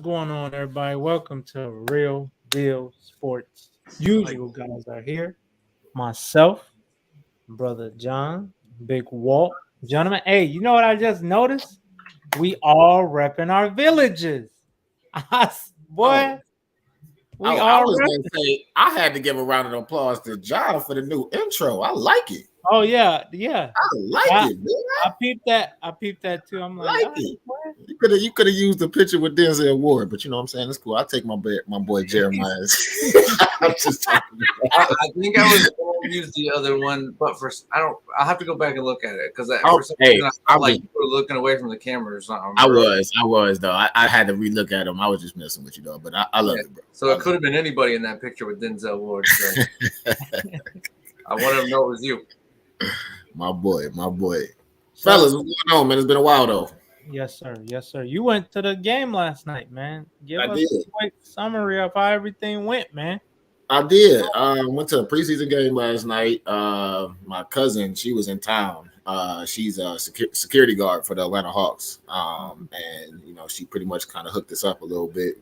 going on, everybody? Welcome to Real Deal Sports. Usual guys are here. Myself, brother John, Big Walt, gentlemen. Hey, you know what I just noticed? We all repping our villages. Us, Oh, boy, we I all was repping. gonna say I had to give a round of applause to John for the new intro. I like it. Oh yeah. I like I, it, man. I peeped that. I peeped that too. I'm I like, like all it. right, boy. You could have used the picture with Denzel Ward, but you know what I'm saying? It's cool. I'll take my boy Jeremiah. I'm just talking I think I was going to use the other one, but for I don't. I'll have to go back and look at it because Oh, for some hey, reason I I felt like was you were looking away from the camera or something. I was though. I had to relook at him. I was just messing with you though, but I love it, bro. So it could have been anybody in that picture with Denzel Ward. So I wanted to know it was you. My boy. So, Fellas, what's going on, man? It's been a while though. yes, sir. You went to the game last night, man. Give I us did. a quick summary of how everything went, man. I did. Went to a preseason game last night. My cousin, she was in town. She's a security guard for the Atlanta Hawks. And she pretty much kind of hooked us up a little bit.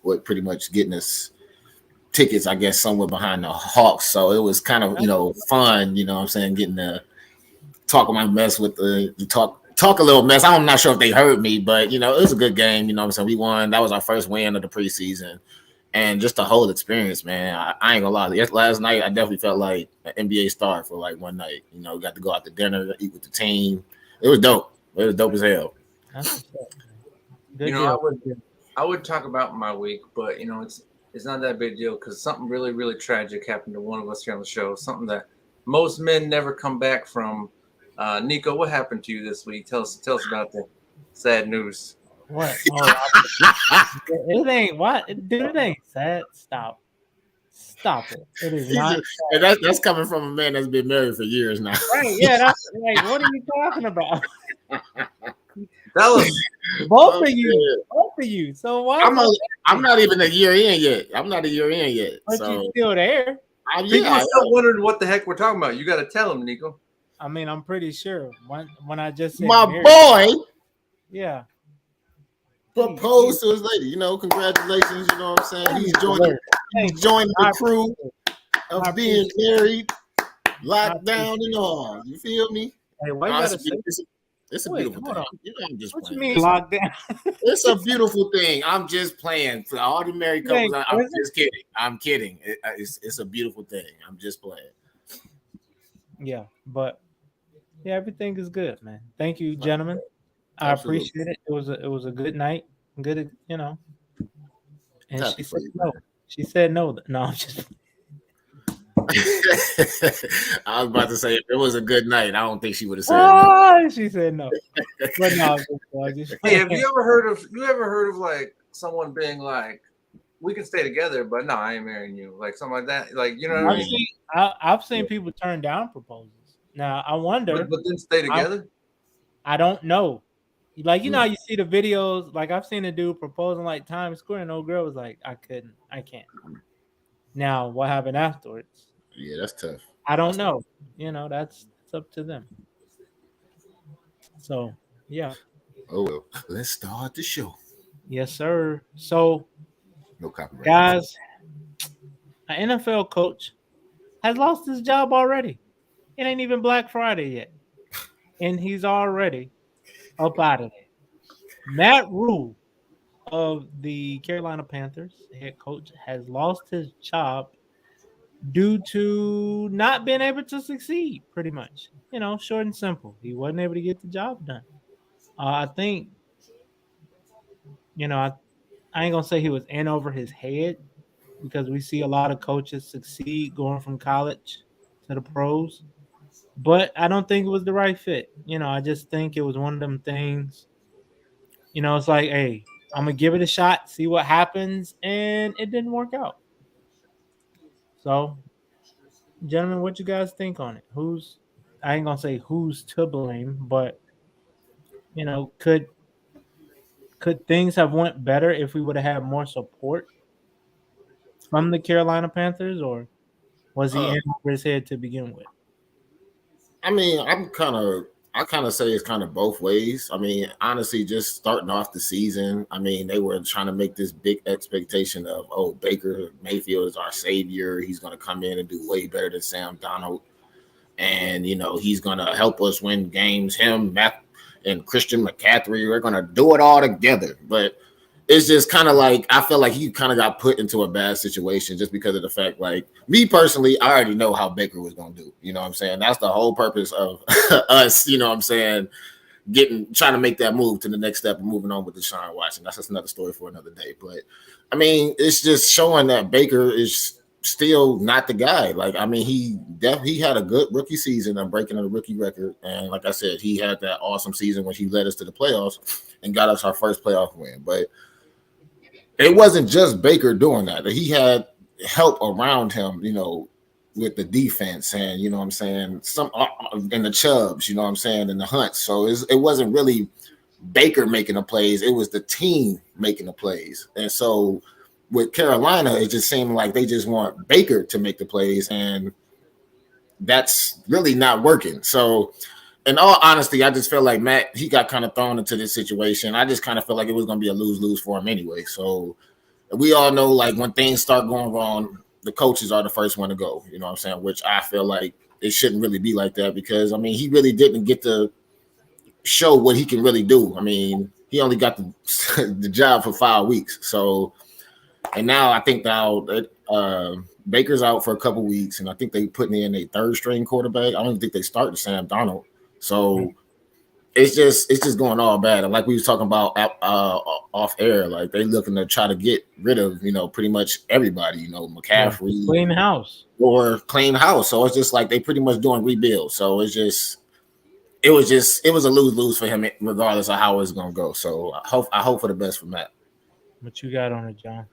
With pretty much getting us tickets, I guess, somewhere behind the Hawks. So it was kind of fun. You know what I'm saying, getting to talk my mess with the talk a little mess. I'm not sure if they heard me, but it was a good game. You know what I'm saying? We won. That was our first win of the preseason. And just the whole experience, man. I ain't gonna lie. Last night, I definitely felt like an NBA star for like one night. Got to go out to dinner, eat with the team. It was dope. It was dope as hell. That's what's up, man. Good deal. I would talk about my week, but it's not that big deal because something really, really tragic happened to one of us here on the show. Something that most men never come back from. Nico, what happened to you this week? Tell us about the sad news. What? Oh, it ain't what, dude. It ain't sad. Stop it. It is not. And that's coming from a man that's been married for years now. Right? Yeah. That's like, what are you talking about? Tell us. Both of you. So why? I'm not even a year in yet. I'm not a year in yet. But so you're still there. People are still wondering what the heck we're talking about. You got to tell them, Nico. I mean, I'm pretty sure when I just said my married, boy. Yeah. Proposed to his lady, congratulations. You know what I'm saying? He's joining the crew of being married, locked down and all. You feel me? Hey, why you gotta say? It's a beautiful thing. I'm just what playing. You mean locked down? It's a beautiful thing. I'm just playing. For all the married couples, I'm just kidding. I'm kidding. It's a beautiful thing. I'm just playing. Yeah, but everything is good, man. Thank you, gentlemen. I appreciate it. It was a good night. Good, And she said no. She said no. No, I'm just. I was about to say if it was a good night, I don't think she would have said no. She said no. But no, hey, have you ever heard of like someone being like, we can stay together, but no, I ain't marrying you, like something like that, like what I mean? I've seen people turn down proposals. Now I wonder, but then stay together. I don't know. Like how you see the videos. Like I've seen a dude proposing like Times Square, and old girl was like, I can't. Now what happened afterwards? Yeah, that's tough. I don't know. That's up to them. So yeah. Oh well, let's start the show. Yes, sir. So, no copyright, guys. An NFL coach has lost his job already. It ain't even Black Friday yet, and he's already up out of there. Matt Rhule of the Carolina Panthers, head coach, has lost his job due to not being able to succeed, pretty much. Short and simple. He wasn't able to get the job done. I think, I ain't going to say he was in over his head because we see a lot of coaches succeed going from college to the pros. But I don't think it was the right fit. I just think it was one of them things. It's like, hey, I'm going to give it a shot, see what happens. And it didn't work out. So, gentlemen, what you guys think on it? I ain't going to say who's to blame, but, could things have went better if we would have had more support from the Carolina Panthers, or was he in over his head to begin with? I mean, I'm kind of I kind of say it's kind of both ways. I mean, honestly, just starting off the season, I mean, they were trying to make this big expectation of, oh, Baker Mayfield is our savior. He's going to come in and do way better than Sam Darnold. And, you know, he's going to help us win games. Him, Matt, and Christian McCaffrey, we're going to do it all together. But it's just kind of like, I feel like he kind of got put into a bad situation just because of the fact, like, me personally, I already know how Baker was going to do. You know what I'm saying? That's the whole purpose of us, you know what I'm saying, trying to make that move to the next step and moving on with Deshaun Watson. That's just another story for another day. But, I mean, it's just showing that Baker is still not the guy. Like, I mean, he had a good rookie season and breaking a rookie record. And like I said, he had that awesome season when he led us to the playoffs and got us our first playoff win. But it wasn't just Baker doing that. He had help around him, you know, with the defense and, you know what I'm saying, some in the Chubbs, you know what I'm saying, and the Hunts. So it wasn't really Baker making the plays. It was the team making the plays. And so with Carolina, it just seemed like they just want Baker to make the plays, and that's really not working. So in all honesty, I just feel like Matt, he got kind of thrown into this situation. I just kind of feel like it was going to be a lose-lose for him anyway. So we all know, like, when things start going wrong, the coaches are the first one to go, you know what I'm saying, which I feel like it shouldn't really be like that because, I mean, he really didn't get to show what he can really do. I mean, he only got the job for 5 weeks. So, and now I think Baker's out for a couple weeks, and I think they putting in a third-string quarterback. I don't even think they started Sam Darnold. So it's just going all bad. And like we was talking about off air, like they looking to try to get rid of, you know, pretty much everybody, you know, McCaffrey. Clean house. Or clean house. So it's just like they pretty much doing rebuild. So it was a lose-lose for him regardless of how it's gonna go. So I hope for the best for Matt. What you got on it, John?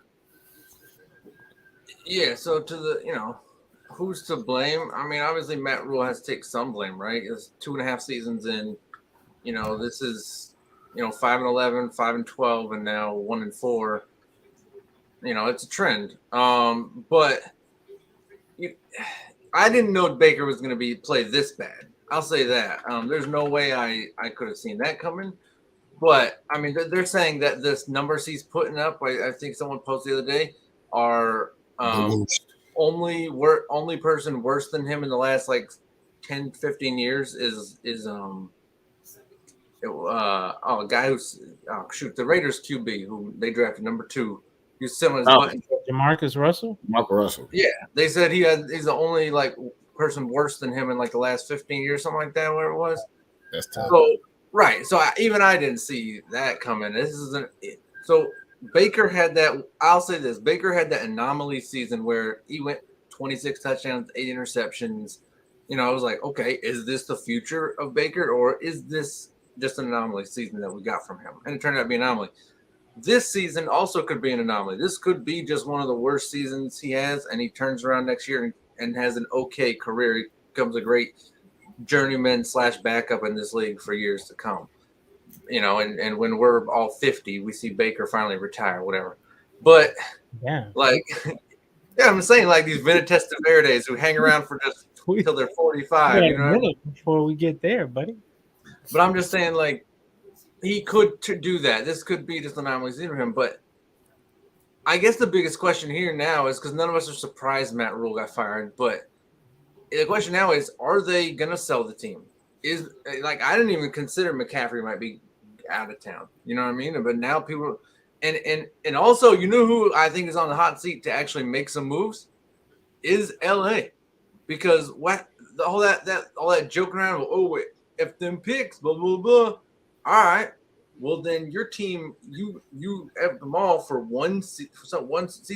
Yeah, so to the, you know, who's to blame? I mean, obviously Matt Rhule has to take some blame, right? It's 2.5 seasons in. You know, this is, you know, 5-11, 5-12, and now 1-4. You know, it's a trend. But I didn't know Baker was going to play this bad. I'll say that. There's no way I could have seen that coming. But I mean, they're saying that this numbers he's putting up, I think someone posted the other day, are only person worse than him in the last like 10, 15 years is a guy who's the Raiders QB who they drafted number 2. He's similar to Jamarcus Russell. Marcus Russell. Yeah, they said he's the only like person worse than him in like the last 15 years, something like that. Where it was. That's tough. So right, so even I didn't see that coming. This isn't so. Baker had that. I'll say this: Baker had that anomaly season where he went 26 touchdowns, 8 interceptions. You know, I was like, okay, is this the future of Baker, or is this just an anomaly season that we got from him? And it turned out to be an anomaly. This season also could be an anomaly. This could be just one of the worst seasons he has, and he turns around next year and has an okay career. He becomes a great journeyman / backup in this league for years to come. You know, and when we're all 50, we see Baker finally retire, whatever. But yeah, like, yeah, I'm saying like these Vinatieri Verdes who hang around for just until they're 45. You know, before we get there, buddy. But I'm just saying, like, he could do that. This could be just an anomaly for him. But I guess the biggest question here now is because none of us are surprised Matt Rhule got fired. But the question now is, are they going to sell the team? Is like I didn't even consider McCaffrey might be out of town. You know what I mean? But now people and also, you know who I think is on the hot seat to actually make some moves is LA, because all that joking around. Oh wait, if them picks blah blah blah. All right, well then your team you have them all for one season.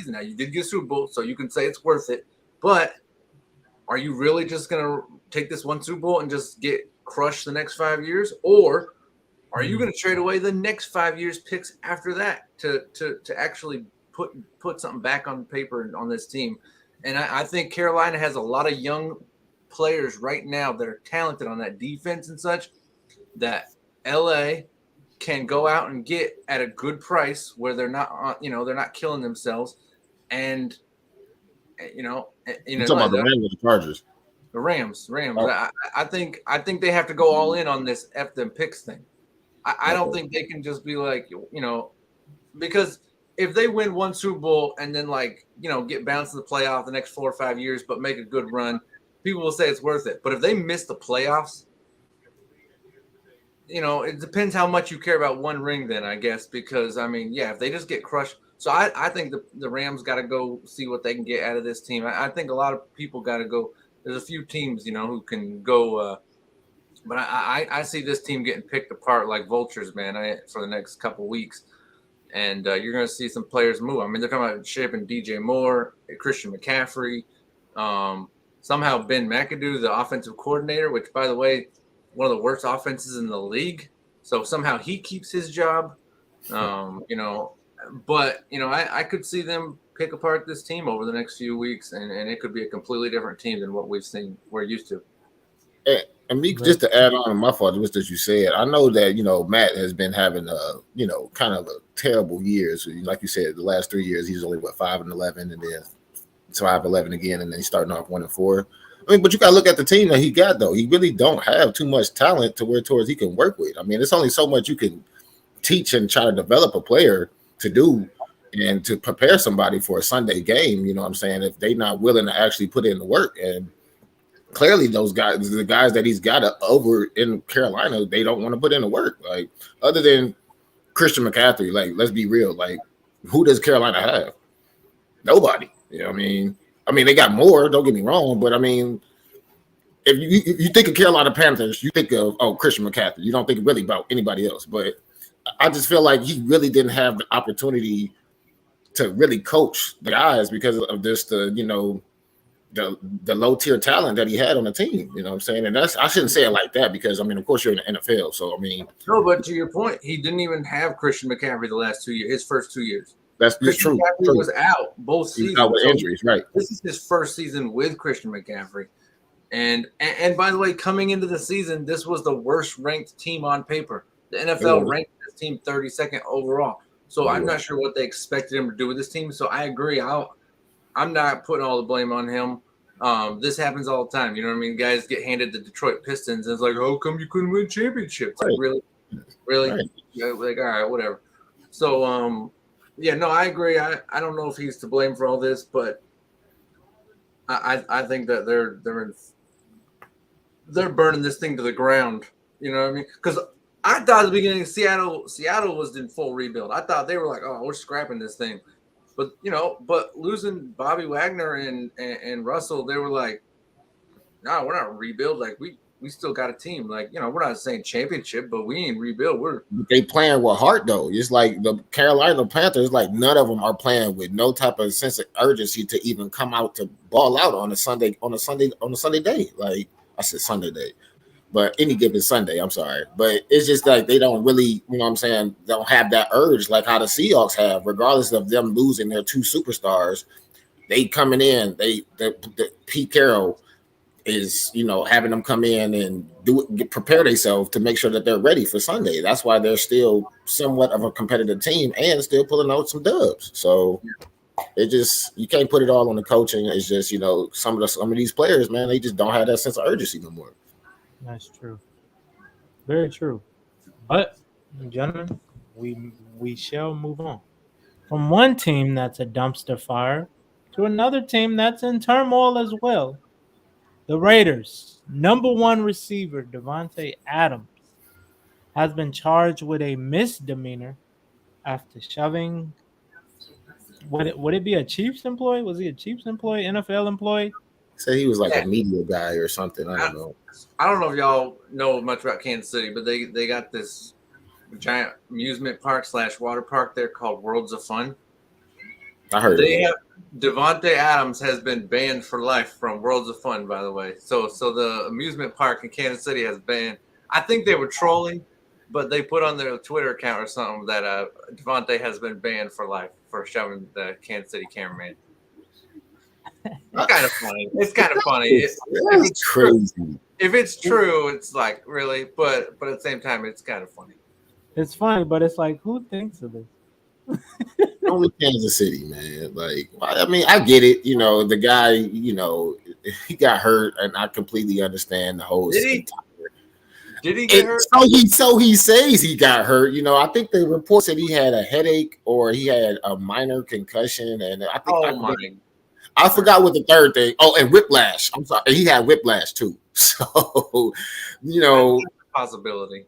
Now you did get a Super Bowl, so you can say it's worth it. But are you really just gonna take this one Super Bowl and just get crushed the next 5 years, or are you going to trade away the next 5 years picks after that to actually put something back on paper on this team? And I think Carolina has a lot of young players right now that are talented on that defense and such that LA can go out and get at a good price where they're not, they're not killing themselves. And, you're talking about the Rams or the Chargers? The Rams. Oh. I think they have to go all in on this F them picks thing. I don't think they can just be like, because if they win one Super Bowl and then get bounced in the playoff the next 4 or 5 years, but make a good run, people will say it's worth it. But if they miss the playoffs, it depends how much you care about one ring then, I guess, because if they just get crushed. So I think the Rams got to go see what they can get out of this team. I think a lot of people got to go. There's a few teams, who can go, but I see this team getting picked apart like vultures, man, for the next couple weeks. And you're going to see some players move. They're talking about shipping DJ Moore, Christian McCaffrey, somehow Ben McAdoo, the offensive coordinator, which, by the way, one of the worst offenses in the league. So somehow he keeps his job, But, I could see them pick apart this team over the next few weeks, and it could be a completely different team than what we're used to. And me, just to add on, my fault, just as you said, I know that, Matt has been having kind of a terrible year. So like you said, the last 3 years, he's only 5-11, and then 5-11 again, and then he's starting off 1-4. But you got to look at the team that he got, though. He really don't have too much talent to where towards he can work with. It's only so much you can teach and try to develop a player to do and to prepare somebody for a Sunday game, if they're not willing to actually put in the work. And clearly those guys, the guys that he's got over in Carolina, they don't want to put in the work. Like, other than Christian McCaffrey, let's be real. Who does Carolina have? Nobody. They got more, don't get me wrong, but if you think of Carolina Panthers, you think of Christian McCaffrey. You don't think really about anybody else. But I just feel like he really didn't have the opportunity to really coach the guys because of just the low tier talent that he had on the team. You know what I'm saying? And I shouldn't say it like that because of course you're in the NFL. So no, but to your point, he didn't even have Christian McCaffrey the last 2 years, his first 2 years. That's true. McCaffrey was out both seasons. He was out with injuries, right? This is his first season with Christian McCaffrey. And by the way, coming into the season, this was the worst ranked team on paper. The NFL ranked this team 32nd overall. So I'm not sure what they expected him to do with this team. So I agree. I'm not putting all the blame on him. This happens all the time. You know what I mean? Guys get handed the Detroit Pistons, and it's like, how come you couldn't win championships? Right. Like, really? Right. Like, all right, whatever. So, I agree. I don't know if he's to blame for all this, but I think that they're burning this thing to the ground. You know what I mean? Because I thought at the beginning Seattle was in full rebuild. I thought they were like, oh, we're scrapping this thing. But losing Bobby Wagner and Russell, they were like, no, we're not rebuild. Like we still got a team. Like, we're not saying championship, but we ain't rebuild. They playing with heart though. It's like the Carolina Panthers, like none of them are playing with no type of sense of urgency to even come out to ball out on a Sunday day. Like I said Sunday day. But any given Sunday, I'm sorry. But it's just like they don't really, don't have that urge like how the Seahawks have, regardless of them losing their two superstars. They coming in, the Pete Carroll is, having them come in and prepare themselves to make sure that they're ready for Sunday. That's why they're still somewhat of a competitive team and still pulling out some dubs. So it just, you can't put it all on the coaching. It's just, some of these players, man, they just don't have that sense of urgency no more. That's true. Very true. But, gentlemen, we shall move on. From one team that's a dumpster fire to another team that's in turmoil as well. The Raiders' number one receiver, Davante Adams, has been charged with a misdemeanor after shoving. Would it be a Chiefs employee? Was he a Chiefs employee, NFL employee? Say he was like a media guy or something. I don't know. I don't know if y'all know much about Kansas City, but they got this giant amusement park / water park there called Worlds of Fun. I heard Davante Adams has been banned for life from Worlds of Fun, by the way. So the amusement park in Kansas City has banned. I think they were trolling, but they put on their Twitter account or something that Davante has been banned for life for shoving the Kansas City cameraman. It's kind of funny. It's kind of funny. It's crazy. If it's true, it's like, really? But at the same time, it's kind of funny. It's funny, but it's like, who thinks of this? Only Kansas City, man. Like, I mean, I get it. The guy, he got hurt, and I completely understand the whole. Did he? Did he get hurt? So he says he got hurt. You know, I think the report said he had a headache or he had a minor concussion, and I think I forgot what the third thing. Oh, and whiplash. I'm sorry, he had whiplash too. So, you know, possibility.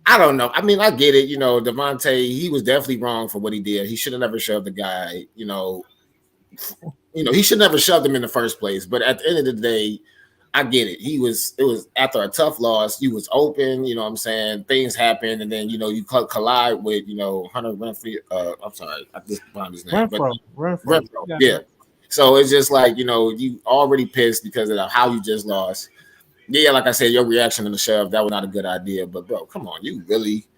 I don't know. I mean, I get it. You know, Davante, he was definitely wrong for what he did. He should have never shoved the guy. You know, he should never shoved him in the first place. But at the end of the day, I get it. It was after a tough loss. You was open. You know what I'm saying? Things happen, and then you collide with Hunter Renfrew. I'm sorry, I just found his name. Renfrew. Yeah. So it's just like you already pissed because of how you just lost. Yeah, like I said, your reaction to the shove, that was not a good idea. But bro, come on, you really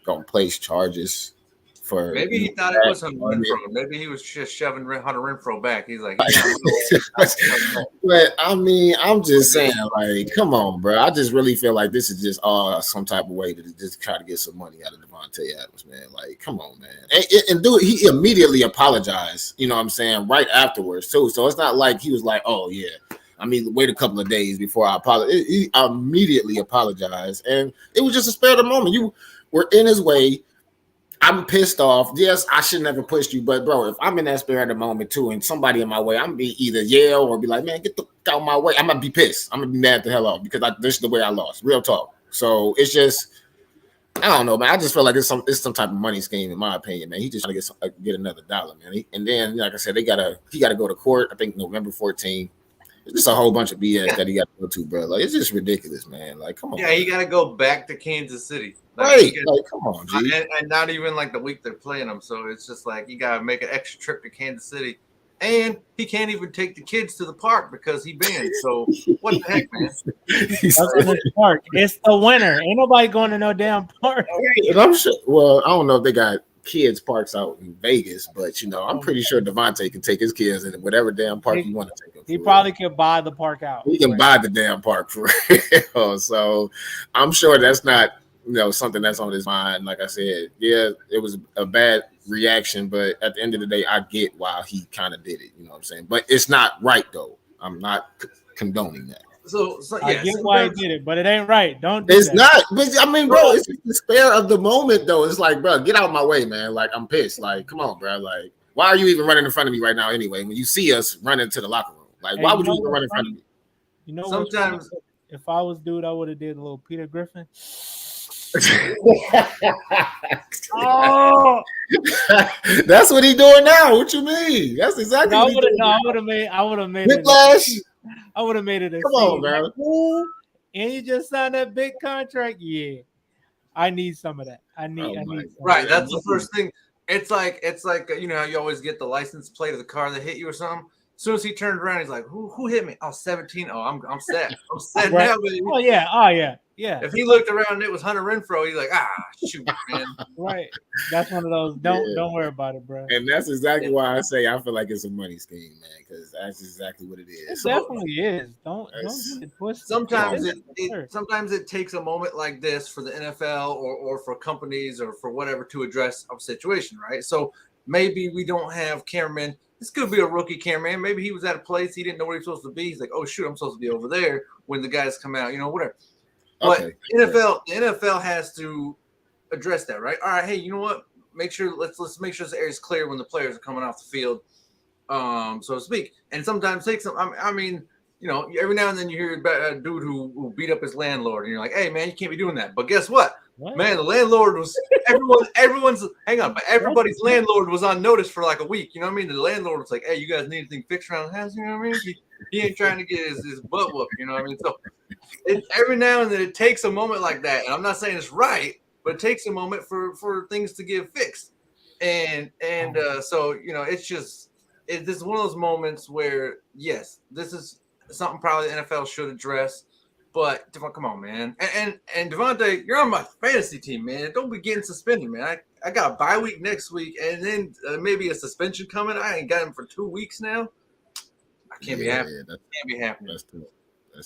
gonna place charges for? Maybe he thought it was Hunter Renfrow. Maybe he was just shoving Hunter Renfrow back. He's like, but I mean, I'm just saying, like, come on, bro. I just really feel like this is just some type of way to just try to get some money out of Davante Adams, man. Like, come on, man. And do it. He immediately apologized. You know what I'm saying? Right afterwards too. So it's not like he was like, oh yeah. I mean, wait a couple of days before I apologize. He immediately apologized, and it was just a spare of the moment. You were in his way. I'm pissed off. Yes, I should never pushed you, but bro, if I'm in that spare of the moment too, and somebody in my way, I'm gonna be either yell or be like, man, get the out of my way. I'm gonna be pissed. I'm gonna be mad the hell off because this is the way I lost. Real talk. So it's just, I don't know, man. I just feel like it's some type of money scheme, in my opinion, man. He just trying to get another dollar, man. And then, like I said, he gotta go to court. I think November 14th. It's just a whole bunch of BS that he got to go to, bro. Like, it's just ridiculous, man. Like, come on. Yeah, he got to go back to Kansas City. Right. Like, come on, G. And not even like the week they're playing them. So it's just like you got to make an extra trip to Kansas City. And he can't even take the kids to the park because he banned. So what the heck, man? The park. It's the winter. Ain't nobody going to no damn park. And I'm sure. Well, I don't know if they got kids parks out in Vegas, but I'm pretty sure Davante can take his kids in whatever damn park you want to take them. He probably could buy the park out. He can buy the damn park for real. So I'm sure that's not something that's on his mind. Like I said, yeah, it was a bad reaction, but at the end of the day, I get why he kind of did it. You know what I'm saying? But it's not right though. I'm not condoning that. So yeah, I get why he did it, but it ain't right. Don't do it's that. not. But I mean, bro, it's the spare of the moment, though. It's like, bro, get out of my way, man. Like, I'm pissed. Like, come on, bro. Like, why are you even running in front of me right now anyway? When you see us running to the locker room, like, why would you even run in front of me? You know, sometimes if I was dude, I would have did a little Peter Griffin. Oh, that's what he doing now. What you mean? That's exactly. I would have made whiplash. I would have made it. Come on, man. Like, and you just signed that big contract. Yeah, I need some of that. I need. Right. That's the first thing. It's like how you always get the license plate of the car that hit you or something. As soon as he turned around, he's like, "Who hit me? Oh, 17. Oh, I'm set. I'm set right. now." Baby. Oh yeah. If he looked around and it was Hunter Renfrow, he's like, shoot, man. Right. That's one of those. Don't worry about it, bro. And that's exactly why I say I feel like it's a money scheme, man. Because that's exactly what it is. It definitely is. Don't push. Sometimes it takes a moment like this for the NFL or for companies or for whatever to address a situation, right? So maybe we don't have cameramen. This could be a rookie cameraman. Maybe he was at a place he didn't know where he was supposed to be. He's like, oh shoot, I'm supposed to be over there when the guys come out, whatever. But okay. the NFL has to address that, right? All right, hey, you know what? Let's make sure this area is clear when the players are coming off the field, so to speak. And sometimes takes some. I mean, every now and then you hear about a dude who beat up his landlord, and you're like, hey man, you can't be doing that. But guess what? Man, the landlord was everybody's landlord was on notice for like a week. You know what I mean? The landlord was like, hey, you guys need anything fixed around the house? You know what I mean? He ain't trying to get his butt whooped. You know what I mean? So every now and then it takes a moment like that. And I'm not saying it's right, but it takes a moment for things to get fixed. And so, it's just this is one of those moments where, yes, this is something probably the NFL should address. But come on, man. And Davante, you're on my fantasy team, man. Don't be getting suspended, man. I got a bye week next week, and then maybe a suspension coming. I ain't got him for 2 weeks now. I can't be happy. Yeah, can't be happy. That's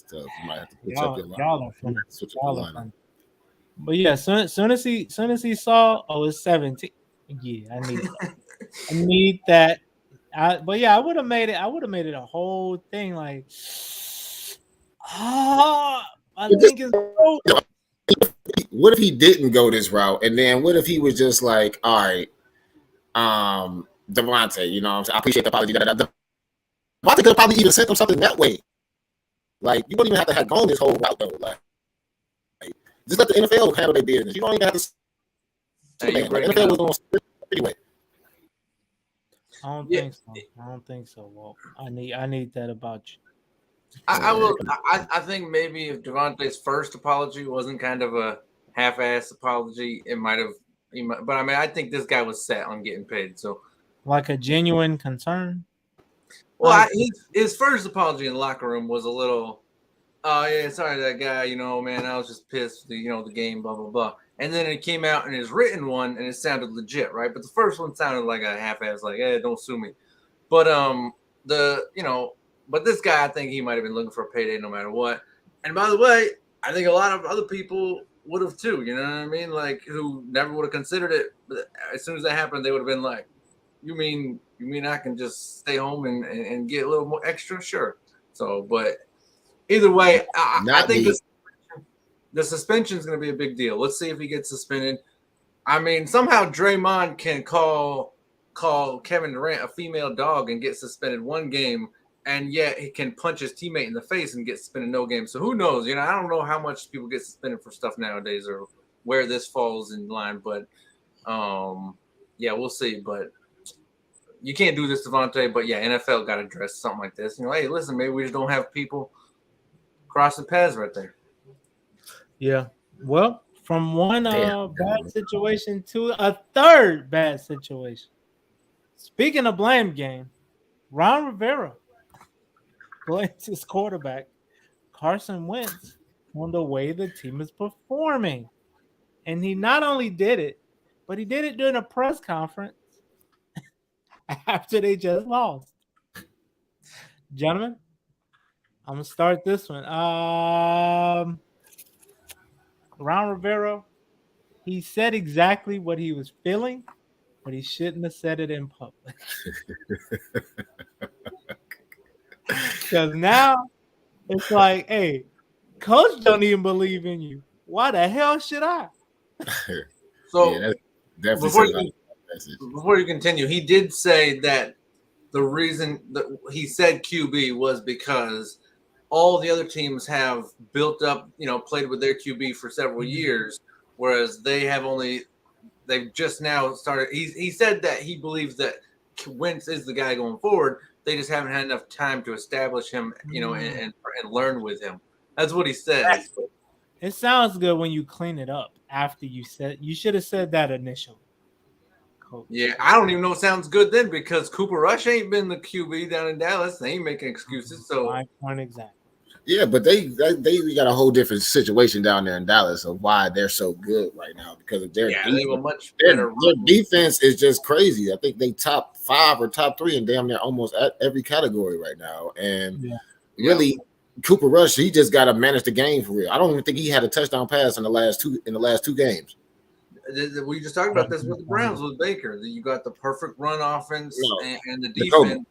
tough. You might have to switch up your line. Switch up your line. But yeah, soon as he saw, it's 17. Yeah, I need that. But yeah, I would have made it. I would have made it a whole thing like, ah, I think it's so. What if he didn't go this route? And then what if he was just like, all right, Davante, you know what I'm saying? I appreciate the apology. Davante could have probably even sent him something that way. Like, you wouldn't even have to have gone this whole route, though. Like just let the NFL handle their business. You don't even have to. Hey, Like, NFL was going to anyway. I don't think so. I don't think so. Well, I need that about you. I think maybe if Davante's first apology wasn't kind of a half-ass apology, it might have. But I mean, I think this guy was set on getting paid. So, like a genuine concern. Well, his first apology in the locker room was a little, oh yeah, sorry that guy, you know, man, I was just pissed, the game, blah blah blah. And then it came out in his written one, and it sounded legit, right? But the first one sounded like a half-ass, like, hey, don't sue me. But but this guy, I think he might have been looking for a payday no matter what. And by the way, I think a lot of other people would have too. You know what I mean? Like, who never would have considered it. But as soon as that happened, they would have been like, You mean I can just stay home and get a little more extra? Sure. So, but either way, I think the suspension is going to be a big deal. Let's see if he gets suspended. I mean, somehow Draymond can call Kevin Durant a female dog and get suspended one game, and yet he can punch his teammate in the face and get suspended no game. So who knows? I don't know how much people get suspended for stuff nowadays or where this falls in line. But yeah, we'll see. But you can't do this, Davante. But yeah, NFL got to address something like this. Hey, listen, maybe we just don't have people crossing paths right there. Yeah. Well, from one bad situation to a third bad situation. Speaking of blame game, Ron Rivera blames his quarterback, Carson Wentz, on the way the team is performing. And he not only did it, but he did it during a press conference after they just lost. Gentlemen, I'm going to start this one. Ron Rivera, he said exactly what he was feeling, but he shouldn't have said it in public. Because now it's like, hey, coach don't even believe in you. Why the hell should I? So yeah, that's definitely before you continue, he did say that the reason that he said QB was because all the other teams have built up, played with their QB for several years, whereas they've just now started. He said that he believes that Wentz is the guy going forward. They just haven't had enough time to establish him, and learn with him. That's what he says. It sounds good when you clean it up after you should have said that initially. Coach. Yeah, I don't even know it sounds good then because Cooper Rush ain't been the QB down in Dallas. They ain't making excuses. So my point exactly. Yeah, but they got a whole different situation down there in Dallas of why they're so good right now because of their defense. They were much better. Their defense is just crazy. I think they top 5 or top 3 in damn near almost at every category right now. And really, Cooper Rush, he just got to manage the game for real. I don't even think he had a touchdown pass in the last two games. We just talked about this with the Browns with Baker. You got the perfect run offense and the defense.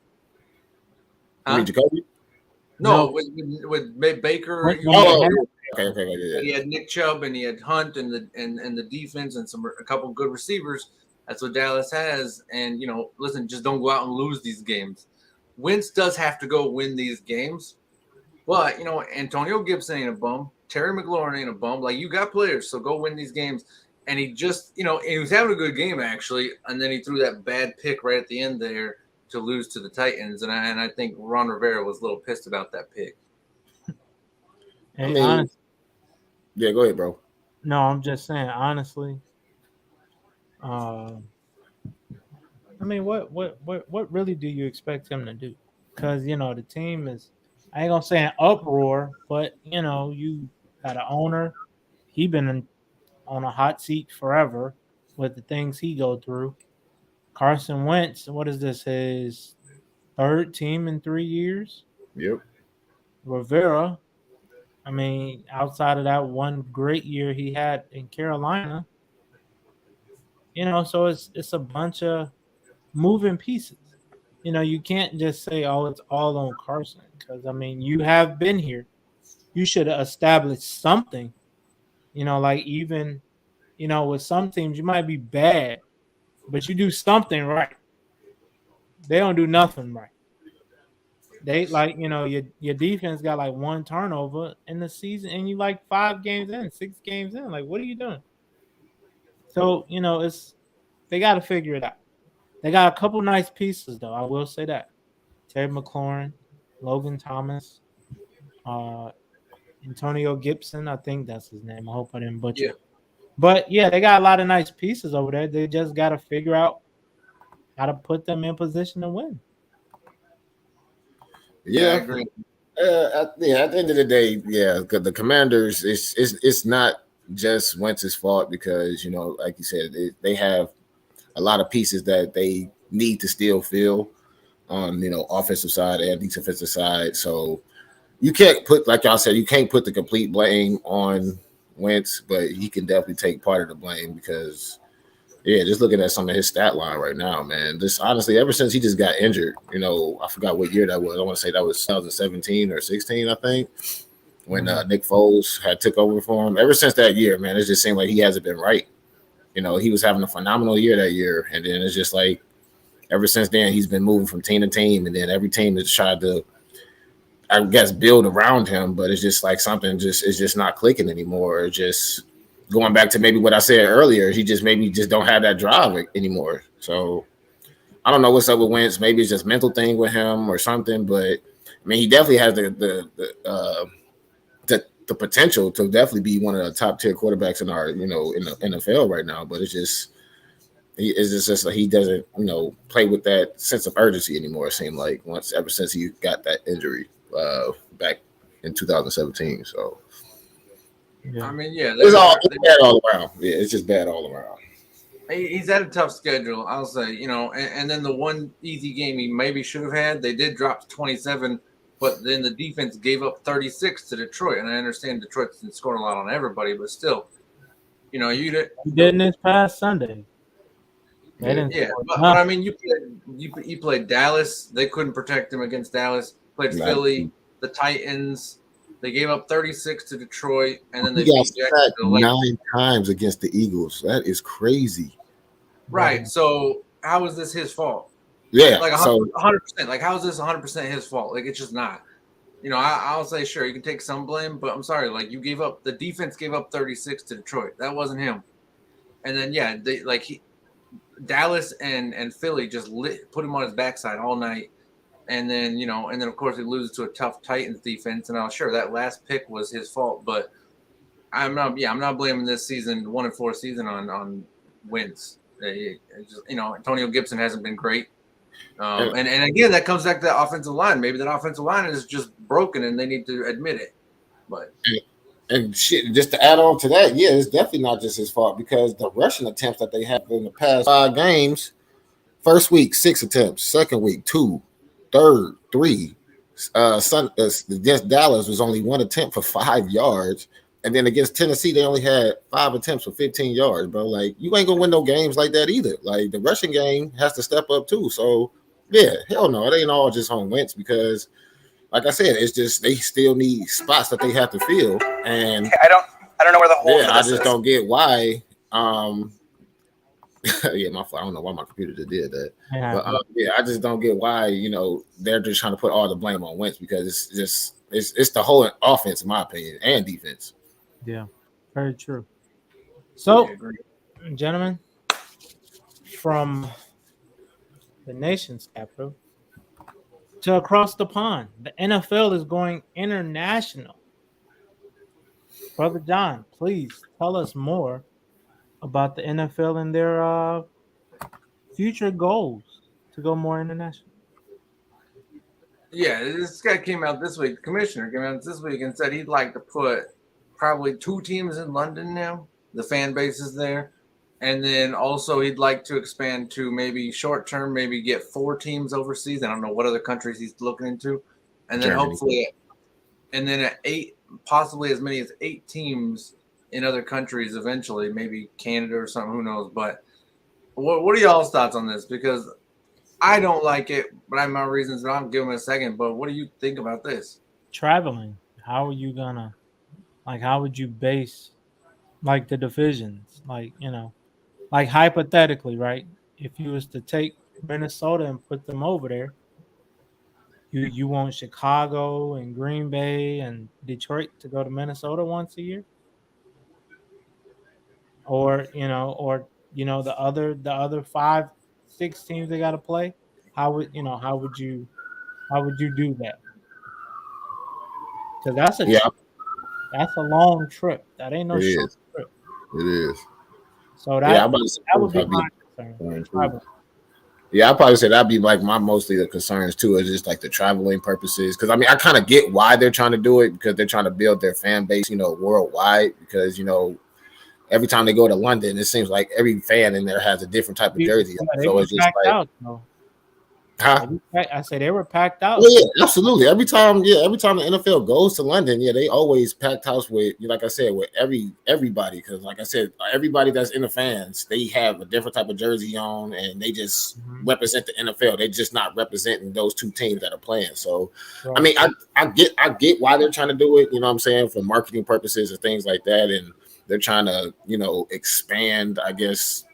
You mean Jacoby? No, with Baker. Okay. He had Nick Chubb and he had Hunt and the defense and a couple of good receivers. That's what Dallas has. And listen, just don't go out and lose these games. Wentz does have to go win these games, but Antonio Gibson ain't a bum. Terry McLaurin ain't a bum. Like, you got players, so go win these games. And he just, he was having a good game actually, and then he threw that bad pick right at the end there to lose to the Titans, and I think Ron Rivera was a little pissed about that pick. Hey, honestly, yeah, go ahead, bro. No, I'm just saying, honestly. I mean, what really do you expect him to do? Because the team is, I ain't gonna say an uproar, but you got an owner. He been on a hot seat forever with the things he go through. Carson Wentz, what is this, his third team in 3 years? Yep. Rivera, I mean, outside of that one great year he had in Carolina, so it's a bunch of moving pieces. you can't just say, "Oh, it's all on Carson," because I mean, you have been here. You should have established something. Like even with some teams, you might be bad, but you do something right. They don't do nothing right. They like your defense got like one turnover in the season, and you like 5 games in, 6 games in. Like, what are you doing? So it's they got to figure it out. They got a couple nice pieces though. I will say that Terry McLaurin, Logan Thomas, uh, Antonio Gibson. I think that's his name. I hope I didn't butcher Yeah. it. But yeah, they got a lot of nice pieces over there. They just got to figure out how to put them in position to win. Yeah, I Yeah. agree. At the end of the day, yeah, the Commanders, it's not just Wentz's fault because like you said, they have a lot of pieces that they need to still fill on offensive side and defensive side. So you can't put, like y'all said, you can't put the complete blame on Wentz, but he can definitely take part of the blame because just looking at some of his stat line right now, man. This honestly, ever since he just got injured, I forgot what year that was. I want to say that was 2017 or 16, I think, when Nick Foles had took over for him. Ever since that year, man, it just seemed like he hasn't been right. He was having a phenomenal year that year, and then it's just like ever since then he's been moving from team to team, and then every team has tried to, I guess, build around him, but it's just like something is just not clicking anymore. Just going back to maybe what I said earlier, he just maybe just don't have that drive anymore. So I don't know what's up with Wentz. Maybe it's just mental thing with him or something. But I mean, he definitely has the potential to definitely be one of the top tier quarterbacks in our in the NFL right now. But it's just like he doesn't play with that sense of urgency anymore. It seemed like ever since he got that injury back in 2017. So. I mean, yeah, It's bad all around. Yeah, it's just bad all around. he's had a tough schedule, I'll say. And then the one easy game he maybe should have had, they did drop to 27, but then the defense gave up 36 to Detroit. And I understand Detroit's been scoring a lot on everybody, but still, you didn't this past Sunday. Yeah, but I mean, you played Dallas. They couldn't protect him against Dallas. Played Philly, the Titans. They gave up 36 to Detroit, and then they got beat Jacksonville 9 times against the Eagles. That is crazy. Right. So how is this his fault? Yeah. Like 100%. Like how is this 100% his fault? Like it's just not. I'll say sure you can take some blame, but I'm sorry. Like the defense gave up 36 to Detroit. That wasn't him. And then Dallas and Philly just put him on his backside all night. And then, of course he loses to a tough Titans defense. And I'm sure that last pick was his fault, but I'm not blaming this season, 1-4 season on Wentz. Antonio Gibson hasn't been great. And again, that comes back to the offensive line. Maybe that offensive line is just broken and they need to admit it. But and shit, just to add on to that, yeah, it's definitely not just his fault because the rushing attempts that they have in the past 5 games, first week 6 attempts, second week 2, third 3. Against Dallas was only 1 attempt for 5 yards, and then against Tennessee they only had 5 attempts for 15 yards, bro. Like you ain't gonna win no games like that either. Like the rushing game has to step up too. So yeah, hell no, it ain't all just on Wentz because. Like I said, it's just they still need spots that they have to fill, and I don't know where the hole. Yeah, I just don't get why. Yeah, my fault. I don't know why my computer just did that. But I just don't get why they're just trying to put all the blame on Wentz because it's the whole offense, in my opinion, and defense. Yeah, very true. So, gentlemen, from the nation's capital to across the pond, the NFL is going international. Brother John, please tell us more about the NFL and their future goals to go more international. Yeah, this guy came out this week. The commissioner came out this week and said he'd like to put probably 2 teams in London now. The fan base is there. And then also he'd like to expand to maybe short term, maybe get 4 teams overseas. I don't know what other countries he's looking into. And then hopefully, and then at 8, possibly as many as 8 teams in other countries eventually, maybe Canada or something, who knows. But what are y'all's thoughts on this? Because I don't like it, but I have my reasons, and I'll give them in a second. But what do you think about this? Traveling. How are you gonna how would you base the divisions? Like hypothetically, right? If you was to take Minnesota and put them over there, you want Chicago and Green Bay and Detroit to go to Minnesota once a year, or the other 5, 6 teams they got to play. How would you do that? Because Yeah, that's a long trip. That ain't it no short is. trip. It is. So Yeah, I'm that about to say that that would would be probably my be concern. a concern too. Travel. Yeah, I probably say that'd be like my mostly the concerns too, is just like the traveling purposes. Because I mean, I kind of get why they're trying to do it because they're trying to build their fan base, worldwide. Because every time they go to London, it seems like every fan in there has a different type of jersey. They So were it's just packed like, out. No, huh? I said they were packed out. Well, yeah, absolutely. Every time the NFL goes to London, yeah, they always packed house with, like I said, with everybody. Because, like I said, everybody that's in the fans, they have a different type of jersey on, and they just represent the NFL. They're just not representing those two teams that are playing. So, Right. I mean, I get why they're trying to do it. You know what I'm saying, for marketing purposes and things like that, and they're trying to, expand, I guess,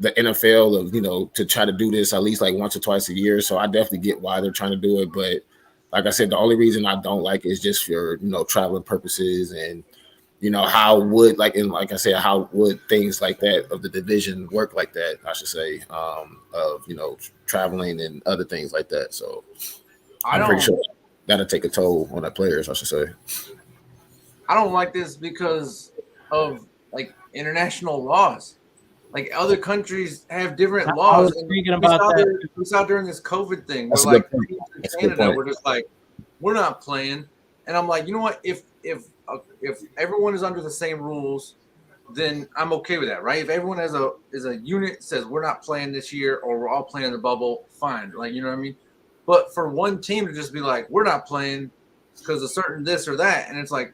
the NFL to try to do this at least like once or twice a year. So I definitely get why they're trying to do it. But like I said, the only reason I don't like it is just for traveling purposes, and how would like I said, how would things like that of the division work like that, I should say, of traveling and other things like that. So I'm pretty sure that'll take a toll on the players, I should say. I don't like this because of like international laws. Like other countries have different I laws. was thinking about that. We saw during this COVID thing where That's a like good point. teams in That's a good Canada point. were just like, we're not playing. And I'm like, you know what? If everyone is under the same rules, then I'm okay with that, right? If everyone is a unit says we're not playing this year or we're all playing in the bubble, fine. Like, you know what I mean? But for one team to just be like, we're not playing because of certain this or that, and it's like,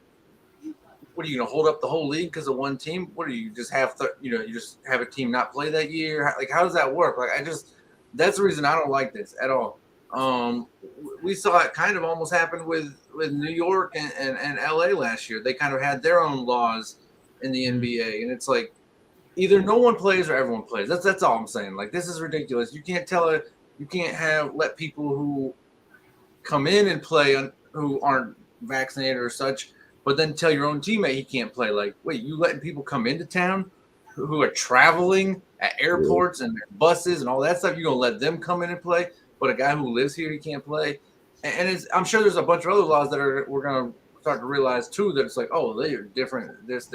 what are you going to hold up the whole league because of one team? What do you just have you just have a team not play that year? Like, how does that work? Like, that's the reason I don't like this at all. We saw it kind of almost happen with New York and LA last year. They kind of had their own laws in the NBA, and it's like either no one plays or everyone plays. That's all I'm saying. Like, this is ridiculous. You can't let people who come in and play who aren't vaccinated or such, but then tell your own teammate he can't play. Like, wait, you letting people come into town who are traveling at airports and buses and all that stuff? You're going to let them come in and play, but a guy who lives here, he can't play? And I'm sure there's a bunch of other laws that we're going to start to realize, too, that it's like, oh, they are different, this.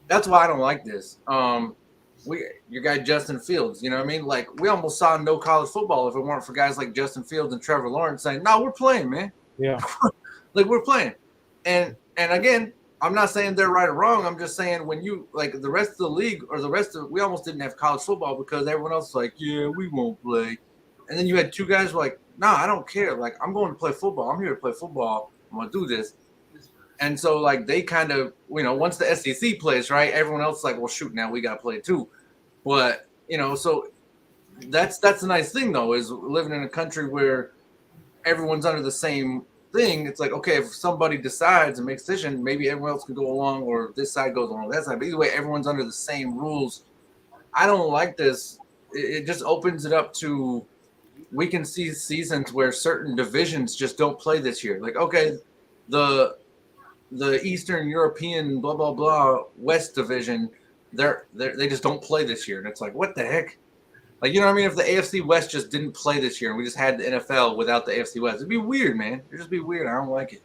That's why I don't like this. Your guy Justin Fields, you know what I mean? Like, we almost saw no college football if it weren't for guys like Justin Fields and Trevor Lawrence saying, no, we're playing, man. Yeah. Like, we're playing. And again, I'm not saying they're right or wrong. I'm just saying when you like the rest of the league or we almost didn't have college football because everyone else was like, yeah, we won't play. And then you had two guys who were like, nah, I don't care. Like, I'm going to play football. I'm here to play football. I'm going to do this. And so like they kind of, once the SEC plays, right, everyone else is like, well, shoot, now we got to play too. But, so that's the nice thing though, is living in a country where everyone's under the same thing. It's like, okay, if somebody decides and makes a decision, maybe everyone else can go along, or this side goes along that side. But either way, everyone's under the same rules. I don't like this. It just opens it up to, we can see seasons where certain divisions just don't play this year. Like, okay, the Eastern European blah blah blah West Division, they just don't play this year, and it's like, what the heck? Like, you know what I mean? If the AFC West just didn't play this year and we just had the NFL without the AFC West, it'd be weird, man. It'd just be weird. I don't like it.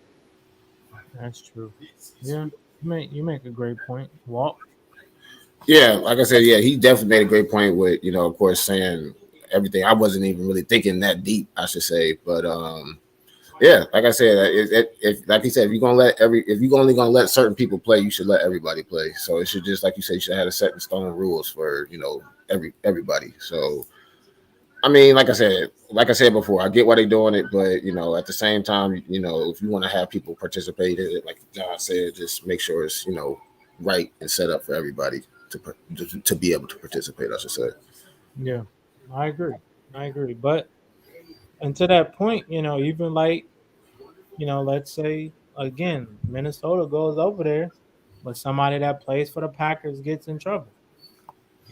That's true. Yeah, you make a great point, Walt. Yeah, like I said, yeah, he definitely made a great point with, of course, saying everything. I wasn't even really thinking that deep, I should say. But yeah, like I said, if like he said, if you're only gonna let certain people play, you should let everybody play. So it should just, like you said, you should have a set in stone rules for everybody. So I mean, like I said before, I get why they're doing it, but at the same time, if you want to have people participate in it, like John said, just make sure it's right and set up for everybody to be able to participate, I should say. Yeah, I agree. I agree. But and to that point, even like, let's say again, Minnesota goes over there, but somebody that plays for the Packers gets in trouble.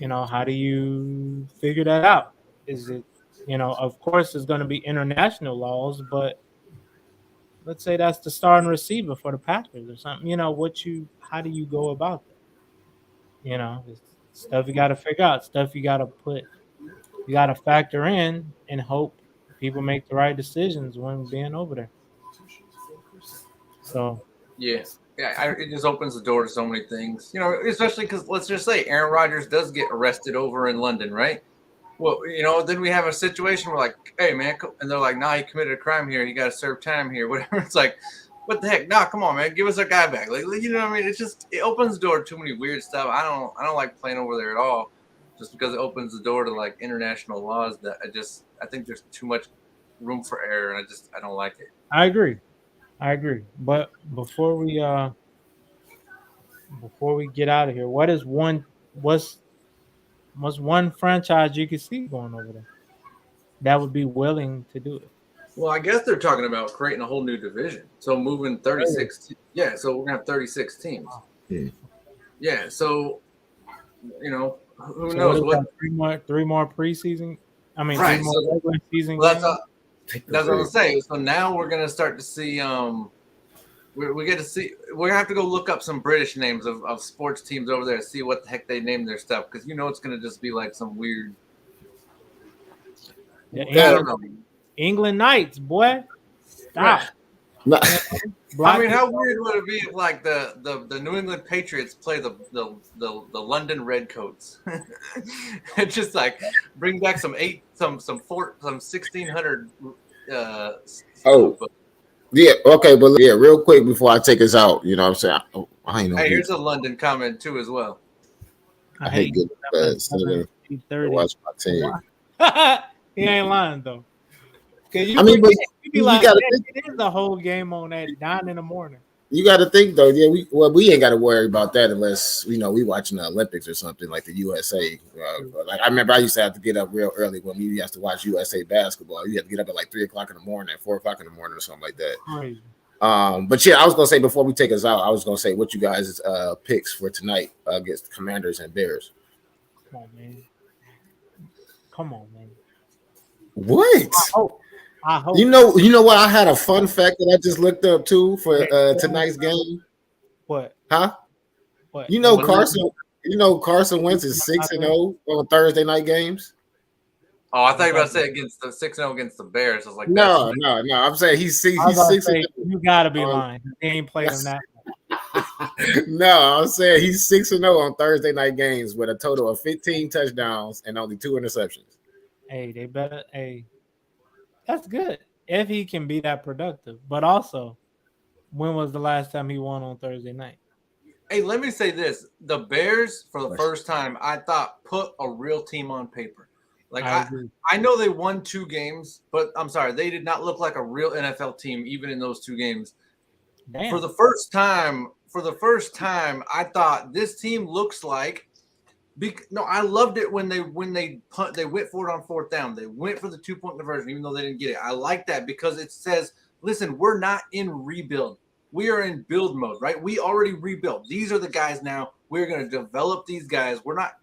How do you figure that out? Is it, of course, it's going to be international laws, but let's say that's the starting receiver for the Packers or something. How do you go about that? It's stuff you got to figure out, stuff you got to factor in and hope people make the right decisions when being over there. So, Yeah. Yeah, it just opens the door to so many things, especially because let's just say Aaron Rodgers does get arrested over in London, right? Well, then we have a situation where like, hey man, and they're like, nah, he committed a crime here. He got to serve time here, whatever. It's like, what the heck? Nah, come on, man, give us our guy back. Like, you know what I mean? It opens the door to too many weird stuff. I don't like playing over there at all, just because it opens the door to like international laws that I think there's too much room for error, and I don't like it. I agree. But before we get out of here, what's one franchise you could see going over there that would be willing to do it? Well, I guess they're talking about creating a whole new division. So moving 36. Yeah, so we're gonna have 36 teams. Yeah, so who knows what? Three more preseason. I mean, right, 3 more regular season well, games. That's what I'm saying. So now we're gonna start to see. We get to see. We're gonna have to go look up some British names of sports teams over there, see what the heck they name their stuff, because it's gonna just be like some weird. I don't know. England Knights, boy. Stop. I mean, how weird would it be if like the New England Patriots play the London Redcoats? It's just like bring back some 1600. Yeah, okay, but yeah, real quick before I take us out, you know what I'm saying? I ain't know. Hey, here's a London comment too as well. I hate getting watch my team. He ain't lying though. I mean, but you be like, it is the whole game on at 9 a.m. You got to think though, yeah. We ain't got to worry about that unless we watching the Olympics or something like the USA. Like I remember, I used to have to get up real early when we used to watch USA basketball. You had to get up at like 3 o'clock in the morning, 4 o'clock in the morning, or something like that. Crazy. But yeah, I was gonna say before we take us out, I was gonna say what you guys' picks for tonight against Commanders and Bears. Come on, man. What? I hope. You know what? I had a fun fact that I just looked up too for tonight's game. What? Huh? What? Carson Wentz is 6-0 on Thursday night games. Oh, I thought you were about to say against the 6-0 against the Bears. I was like, no. I'm saying he's 6-0. You gotta be lying. He ain't played him that. No, I'm saying he's 6-0 on Thursday night games with a total of 15 touchdowns and only 2 interceptions. Hey, they better. Hey, that's good if he can be that productive. But also, when was the last time he won on Thursday night? Hey, let me say this: the Bears, for the first time, I thought put a real team on paper. Like I know they won 2 games, but I'm sorry, they did not look like a real NFL team even in those 2 games. Damn. For the first time, I thought this team looks like. No, I loved it when they went for it on 4th down. They went for the 2-point conversion, even though they didn't get it. I like that because it says, listen, we're not in rebuild. We are in build mode, right? We already rebuilt. These are the guys now. We're going to develop these guys. We're not.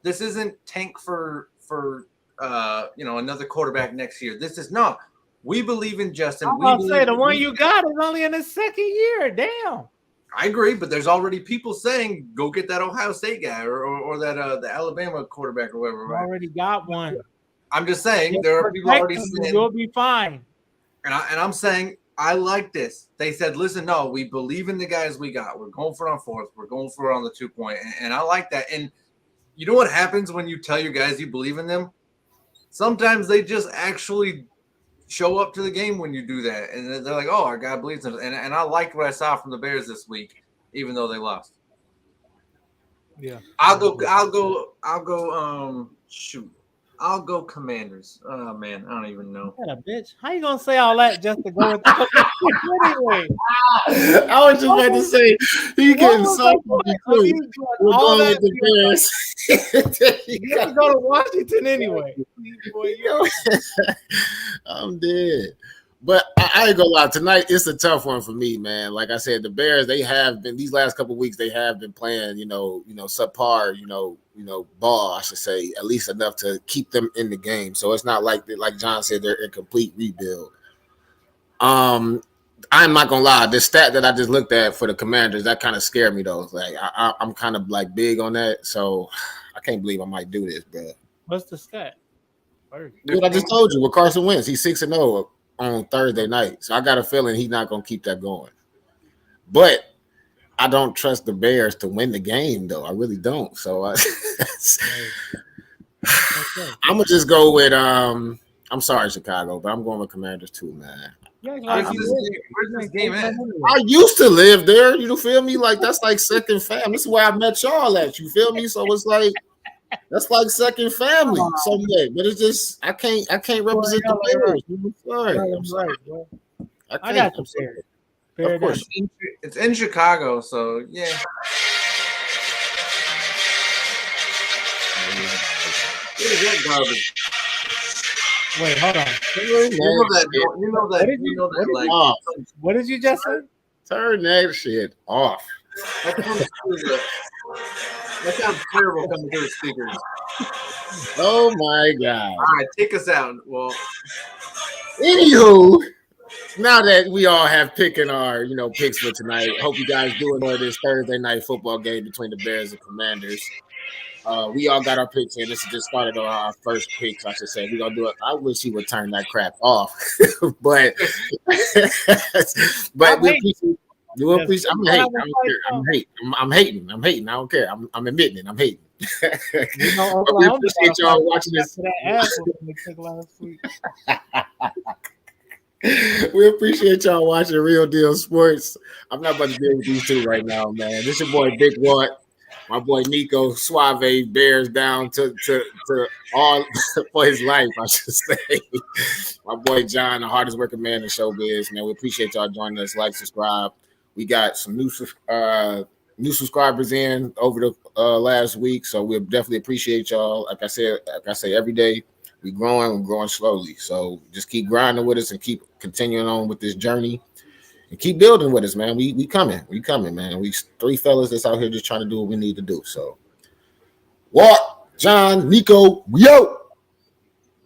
This isn't tank for another quarterback next year. This is not. We believe in Justin. I'm about to say the one you got is only in his 2nd year. Damn. I agree, but there's already people saying go get that Ohio State guy or that the Alabama quarterback or whatever. Right? Already got one. I'm just saying there are people already saying you'll be fine. And I'm saying I like this. They said, listen, no, we believe in the guys we got. We're going for it on 4th. We're going for it on the 2-point, and I like that. And you know what happens when you tell your guys you believe in them? Sometimes they just actually show up to the game when you do that, and they're like, "Oh, our guy believes in us." And I liked what I saw from the Bears this week, even though they lost. Yeah, I'll go. Shoot, I'll go Commanders. Oh man, I don't even know. What a bitch! How you gonna say all that just to go with the anyway? I was just about to say he getting so We're going with the Bears. You can go to Washington anyway. Boy, I'm dead. But I ain't gonna lie, tonight it's a tough one for me, man. Like I said, the Bears, they have been these last couple of weeks, they have been playing, subpar, ball, I should say, at least enough to keep them in the game. So it's not like John said, they're in complete rebuild. I'm not gonna lie, the stat that I just looked at for the Commanders, that kind of scared me though. Like I'm kind of like big on that, so I can't believe I might do this, bro. What's the stat? Dude, I just told you with Carson Wentz, he's 6-0 on Thursday night, so I got a feeling he's not gonna keep that going. But I don't trust the Bears to win the game, though. I really don't. So I'm gonna just go with I'm sorry, Chicago, but I'm going with Commanders too, man. Where's this game at? I used to live there. You feel me? Like that's like second family. This is where I met y'all at. You feel me? So it's like that's like second family someday. But it's just I can't represent the Bears. I'm sorry. I got you, Bears. Of course, it's in Chicago, so yeah. What is that garbage? Wait, hold on. What did you just say? Turn that shit off. That sounds terrible coming through the speakers. Oh my god! All right, take us out. Well, anywho, now that we all have picking our picks for tonight, hope you guys do enjoy this Thursday night football game between the Bears and Commanders. We all got our picks in. This is just started on our first picks, I should say. We're gonna do it. I wish he would turn that crap off, but we appreciate. You appreciate. I'm hating. I don't care. I'm admitting it. I'm hating. But we appreciate y'all watching this. We appreciate y'all watching Real Deal Sports. I'm not about to deal with these two right now, man. This your boy Big Watt. My boy Nico Suave bears down to all for his life, I should say. My boy John, the hardest working man in showbiz, man. We appreciate y'all joining us. Like, subscribe. We got some new subscribers in over the last week, so we definitely appreciate y'all. Like I say every day, we're growing slowly. So just keep grinding with us and keep continuing on with this journey. And keep building with us, man. We coming, man. We three fellas that's out here just trying to do what we need to do. So, Walt, John, Nico, we out.